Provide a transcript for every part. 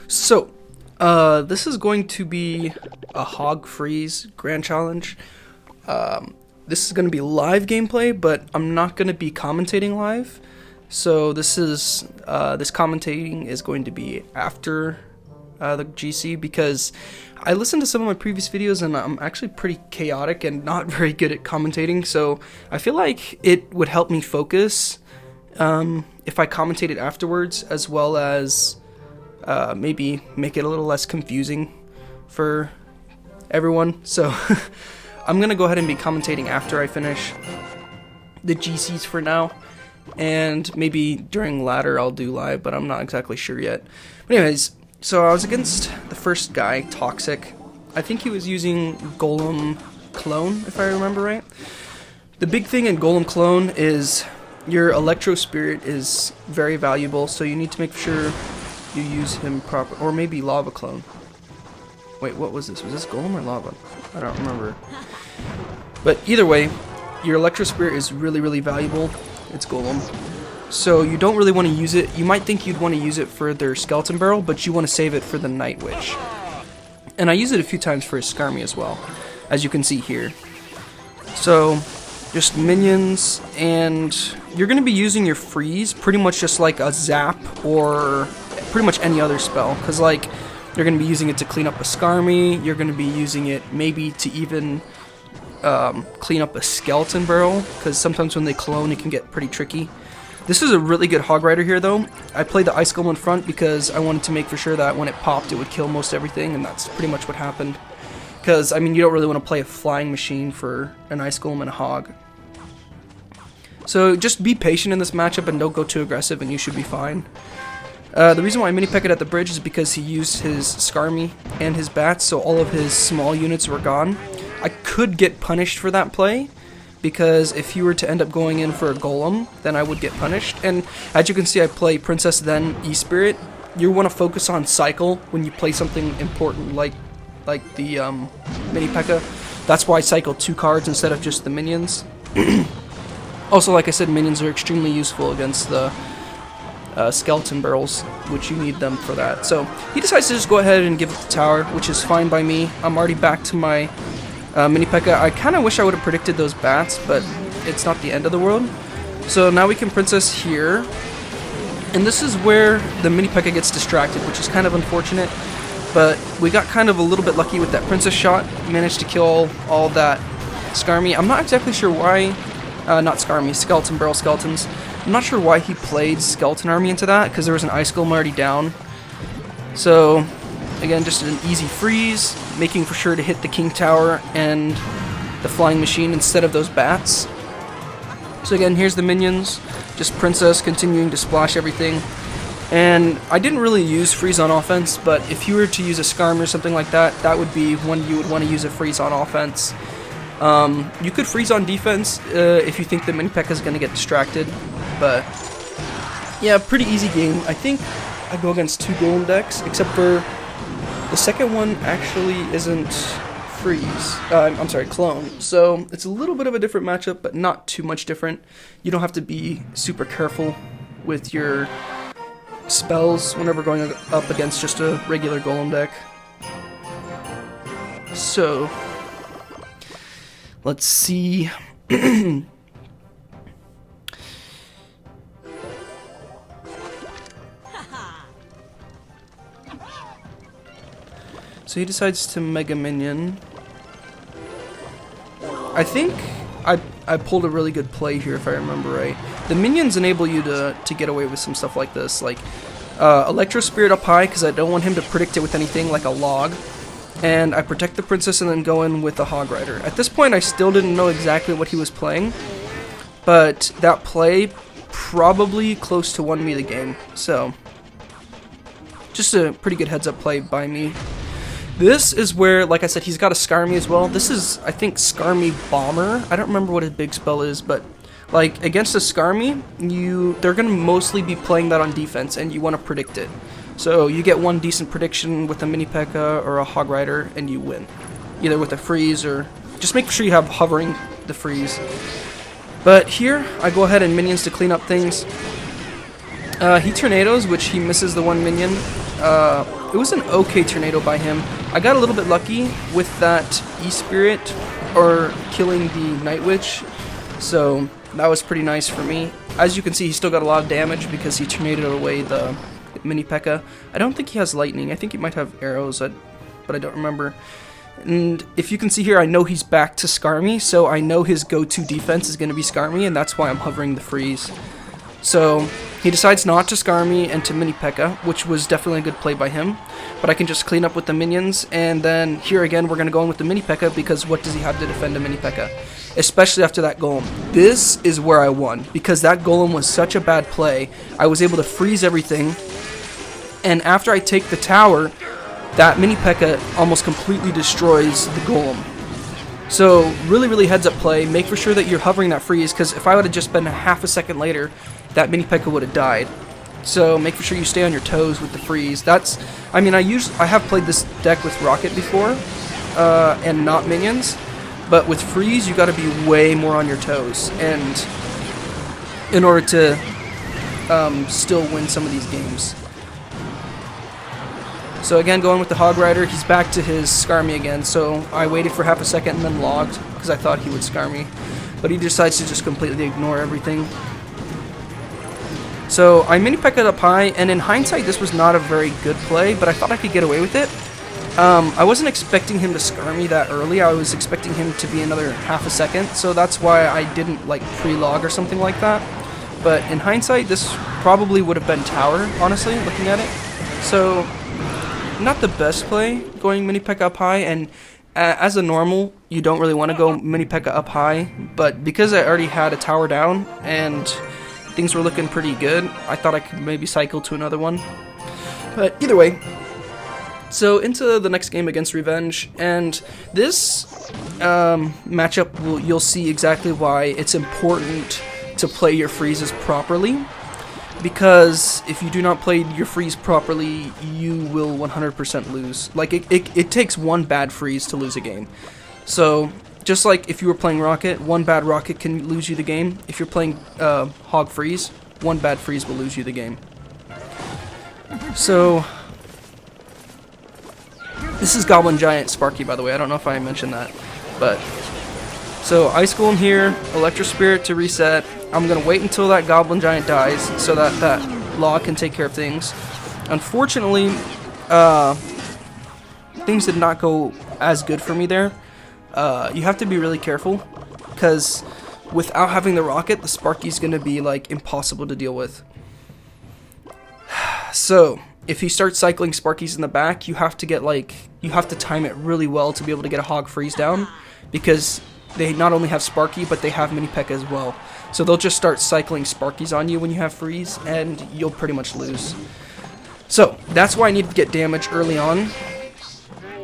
So, this is going to be a Hog Freeze Grand Challenge. This is going to be live gameplay, but I'm not going to be commentating live. So this commentating is going to be after the GC, because I listened to some of my previous videos and I'm actually pretty chaotic and not very good at commentating. So I feel like it would help me focus if I commentated afterwards, as well as maybe make it a little less confusing for everyone. So I'm gonna go ahead and be commentating after I finish the GCs for now, and maybe during ladder I'll do live, but I'm not exactly sure yet. But anyways, so I was against the first guy, Toxic. I think he was using Golem Clone, if I remember right. The big thing in Golem Clone is your Electro Spirit is very valuable, so you need to make sure you use him proper, or maybe Lava Clone. Wait, what was this? Was this Golem or Lava? I don't remember. But either way, your Electro Spirit is really valuable. It's Golem. So you don't really want to use it. You might think you'd want to use it for their Skeleton Barrel, but you want to save it for the Night Witch. And I use it a few times for his Skarmy as well, as you can see here. So just minions, and you're going to be using your freeze pretty much just like a zap or pretty much any other spell, because like you're going to be using it to clean up a Skarmy, you're going to be using it maybe to even clean up a Skeleton Barrel, because sometimes when they clone it can get pretty tricky. This is a really good Hog Rider here though. I played the Ice Golem in front because I wanted to make for sure that when it popped it would kill most everything, and that's pretty much what happened. Because, I mean, you don't really want to play a flying machine for an Ice Golem and a Hog. So just be patient in this matchup and don't go too aggressive and you should be fine. The reason why I mini Pekka at the bridge is because he used his Skarmy and his bats, so all of his small units were gone. I could get punished for that play, because if you were to end up going in for a Golem, then I would get punished. And as you can see, I play Princess then E-Spirit. You want to focus on cycle when you play something important like the mini Pekka. That's why I cycle 2 cards instead of just the minions. Also, like I said, minions are extremely useful against the Skeleton Barrels, which you need them for that. So he decides to just go ahead and give it the tower, which is fine by me. I'm already back to my mini Pekka. I kind of wish I would have predicted those bats, but it's not the end of the world. So now we can Princess here, and this is where the mini Pekka gets distracted, which is kind of unfortunate, but we got kind of a little bit lucky with that Princess shot. Managed to kill all that Skarmy. I'm not exactly sure why, not Skarmy, Skeleton Barrel Skeletons. I'm not sure why he played Skeleton Army into that, because there was an Ice Golem already down. So again, just an easy freeze, making for sure to hit the King Tower and the Flying Machine instead of those bats. So again, here's the minions, just Princess continuing to splash everything. And I didn't really use freeze on offense, but if you were to use a Skarm or something like that, that would be when you would want to use a freeze on offense. You could freeze on defense if you think the mini Pekka is going to get distracted, but yeah, pretty easy game. I think I go against 2 Golem decks, except for the second one actually isn't freeze. I'm sorry, clone. So it's a little bit of a different matchup, but not too much different. You don't have to be super careful with your spells whenever going up against just a regular Golem deck. So let's see. So he decides to Mega Minion. I think I pulled a really good play here, if I remember right. The minions enable you to get away with some stuff like this, like Electro Spirit up high, because I don't want him to predict it with anything like a log. And I protect the Princess and then go in with the Hog Rider. At this point, I still didn't know exactly what he was playing, but that play probably close to won me the game. So just a pretty good heads-up play by me. This is where, like I said, he's got a Skarmy as well. This is, I think, Skarmy Bomber. I don't remember what his big spell is, but like against a Skarmy, they're gonna mostly be playing that on defense, and you want to predict it. So you get one decent prediction with a mini Pekka or a Hog Rider, and you win, either with a freeze or just make sure you have hovering the freeze. But here I go ahead and minions to clean up things. He tornadoes, which he misses the one minion. it was an okay tornado by him. I got a little bit lucky with that E-Spirit, or killing the Night Witch, so that was pretty nice for me. As you can see, he still got a lot of damage because he tornadoed away the Mini P.E.K.K.A. I don't think he has lightning. I think he might have arrows, but I don't remember. And if you can see here, I know he's back to Skarmy, so I know his go-to defense is going to be Skarmy, and that's why I'm hovering the freeze. So he decides not to Skarmy and to Mini P.E.K.K.A, which was definitely a good play by him. But I can just clean up with the minions, and then here again we're going to go in with the Mini P.E.K.K.A because what does he have to defend a Mini P.E.K.K.A? Especially after that golem. This is where I won, because that golem was such a bad play. I was able to freeze everything, and after I take the tower, that Mini P.E.K.K.A almost completely destroys the golem. So really heads up play, make for sure that you're hovering that freeze, because if I would have just been a half a second later, that Mini P.E.K.K.A would have died. So make for sure you stay on your toes with the freeze. That's, I mean, I have played this deck with Rocket before, and not minions, but with freeze you got to be way more on your toes, and in order to still win some of these games. So again, going with the Hog Rider, he's back to his Skarmy again, so I waited for half a second and then logged, because I thought he would Skarmy. But he decides to just completely ignore everything. So I Mini P.E.K.Ka'd up high, and in hindsight this was not a very good play, but I thought I could get away with it. I wasn't expecting him to Skarmy that early, I was expecting him to be another half a second, so that's why I didn't like pre-log or something like that. But in hindsight, this probably would have been tower, honestly, looking at it. So not the best play, going Mini P.E.K.K.A up high, and as a normal, you don't really want to go Mini P.E.K.K.A up high, but because I already had a tower down, and things were looking pretty good, I thought I could maybe cycle to another one. But either way, so into the next game against Revenge, and this matchup, you'll see exactly why it's important to play your freezes properly. Because if you do not play your freeze properly, you will 100% lose. Like, it takes one bad freeze to lose a game. So, just like if you were playing Rocket, one bad Rocket can lose you the game. If you're playing Hog Freeze, one bad freeze will lose you the game. So, this is Goblin Giant Sparky, by the way. I don't know if I mentioned that. But, so Ice Golem here, Electro Spirit to reset. I'm going to wait until that Goblin Giant dies so that that Law can take care of things. Unfortunately, things did not go as good for me there. You have to be really careful, because without having the Rocket, the Sparky's going to be like impossible to deal with. So, if he starts cycling Sparkies in the back, you have to time it really well to be able to get a Hog Freeze down, because they not only have Sparky, but they have Mini P.E.K.K.A as well. So they'll just start cycling Sparkies on you when you have freeze, and you'll pretty much lose. So that's why I needed to get damage early on,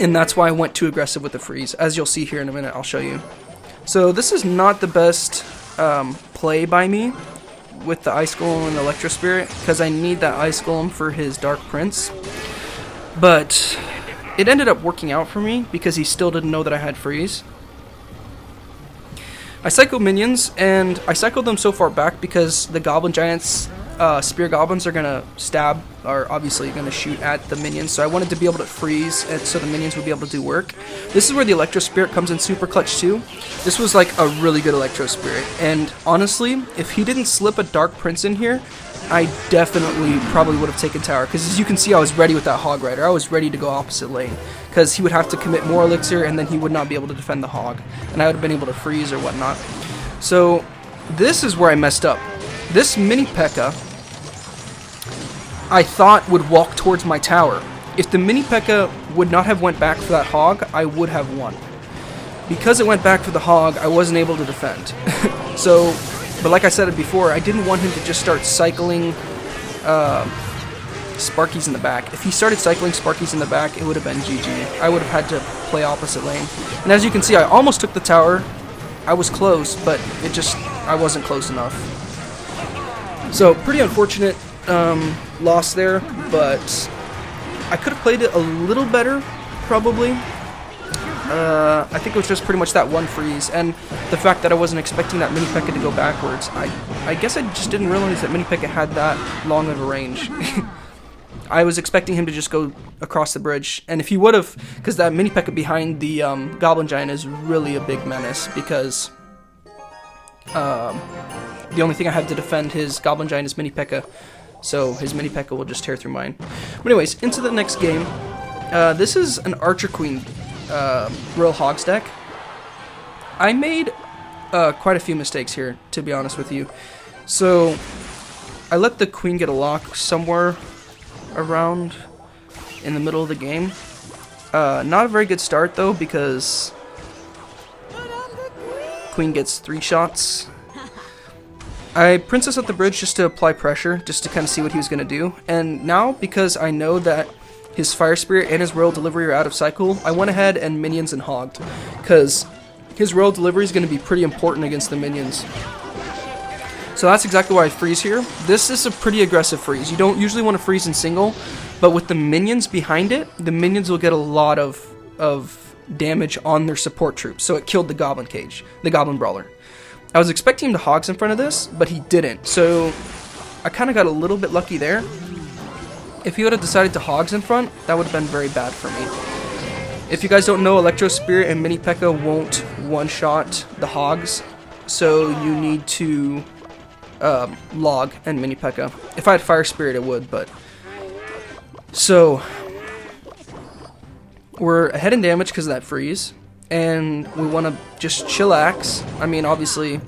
and that's why I went too aggressive with the freeze. As you'll see here in a minute, I'll show you. So this is not the best play by me with the Ice Golem and Electro Spirit, because I need that Ice Golem for his Dark Prince. But it ended up working out for me, because he still didn't know that I had freeze. I cycled minions, and I cycled them so far back because the Goblin Giants, Spear Goblins, are going to stab, or obviously going to shoot at the minions, so I wanted to be able to freeze it so the minions would be able to do work. This is where the Electro Spirit comes in super clutch too. This was like a really good Electro Spirit, and honestly, if he didn't slip a Dark Prince in here, I definitely probably would have taken tower, because as you can see, I was ready with that Hog Rider. I was ready to go opposite lane, because he would have to commit more elixir, and then he would not be able to defend the Hog, and I would have been able to freeze or whatnot. So this is where I messed up. This Mini P.E.K.K.A I thought would walk towards my tower. If the Mini P.E.K.K.A would not have went back for that Hog, I would have won. Because it went back for the Hog, I wasn't able to defend. So, but like I said it before, I didn't want him to just start cycling Sparkies in the back. If he started cycling Sparkies in the back, it would have been GG. I would have had to play opposite lane. And as you can see, I almost took the tower. I was close, but I wasn't close enough. So, pretty unfortunate loss there, but I could have played it a little better, probably. I think it was just pretty much that one freeze, and the fact that I wasn't expecting that Mini P.E.K.K.A to go backwards. I guess I just didn't realize that Mini P.E.K.K.A had that long of a range. I was expecting him to just go across the bridge, and if he would have, because that mini P.E.K.K.A behind the Goblin Giant is really a big menace, because the only thing I have to defend his Goblin Giant is mini P.E.K.K.A, so his mini P.E.K.K.A will just tear through mine. But anyways, into the next game. This is an Archer Queen Royal Hogs deck. I made quite a few mistakes here, to be honest with you. So I let the queen get a lock somewhere around in the middle of the game. Not a very good start though, because queen gets 3 shots. I princess at the bridge just to apply pressure, just to kind of see what he was going to do. And now, because I know that his Fire Spirit and his Royal Delivery are out of cycle, I went ahead and minions and hogged, because his Royal Delivery is going to be pretty important against the minions. So that's exactly why I freeze here. This is a pretty aggressive freeze. You don't usually want to freeze in single, but with the minions behind it, the minions will get a lot of damage on their support troops. So it killed the Goblin Cage, the Goblin Brawler. I was expecting him to hogs in front of this, but he didn't. So I kind of got a little bit lucky there. If he would have decided to hogs in front, that would have been very bad for me. If you guys don't know, Electro Spirit and Mini P.E.K.K.A won't one-shot the hogs, so you need to log and Mini P.E.K.K.A. If I had Fire Spirit, it would, but... So, we're ahead in damage because of that freeze, and we want to just chillax. I mean, obviously,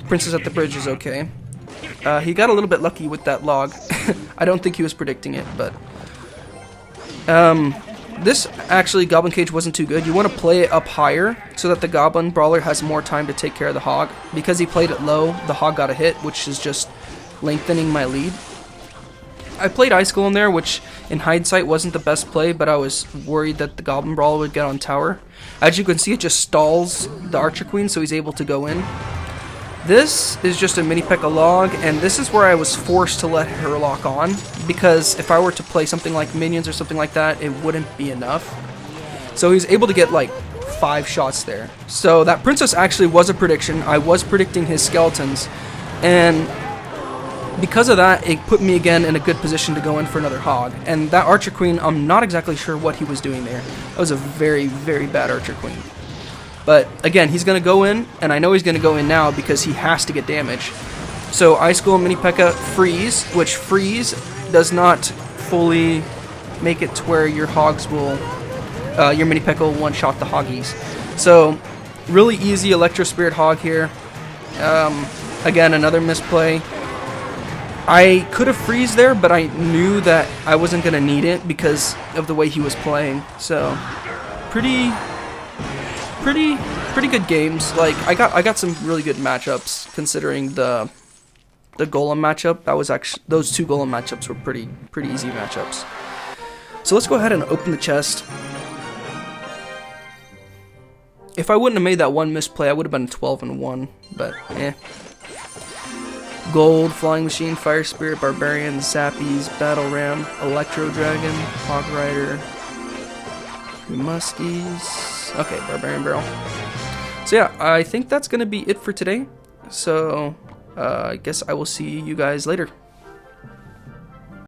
Princess at the Bridge is okay. He got a little bit lucky with that log. I don't think he was predicting it, but... This, actually, Goblin Cage wasn't too good. You want to play it up higher so that the Goblin Brawler has more time to take care of the hog. Because he played it low, the hog got a hit, which is just lengthening my lead. I played Icicle in there, which in hindsight wasn't the best play, but I was worried that the Goblin Brawler would get on tower. As you can see, it just stalls the Archer Queen, so he's able to go in. This is just a Mini P.E.K.K.A log, and this is where I was forced to let her lock on, because if I were to play something like Minions or something like that, it wouldn't be enough. So he's able to get like 5 shots there. So that Princess actually was a prediction. I was predicting his skeletons, and because of that, it put me again in a good position to go in for another hog. And that Archer Queen, I'm not exactly sure what he was doing there. That was a very, very bad Archer Queen. But again, he's going to go in, and I know he's going to go in now because he has to get damage. So Icicle and Mini P.E.K.K.A freeze, which freeze does not fully make it to where your hogs will, your Mini P.E.K.K.A will one-shot the hoggies. So really easy Electro Spirit hog here. Again, another misplay. I could have freeze there, but I knew that I wasn't going to need it because of the way he was playing. So pretty good games. Like I got some really good matchups considering the Golem matchup. That was actually, those 2 Golem matchups were pretty easy matchups. So let's go ahead and open the chest. If I wouldn't have made that one misplay, I would have been 12-1, but eh. Gold, Flying Machine, Fire Spirit, Barbarian, Zappies, Battle Ram, Electro Dragon, Hog Rider, Muskies. Okay, Barbarian Barrel. So yeah, I think that's going to be it for today. So I guess I will see you guys later.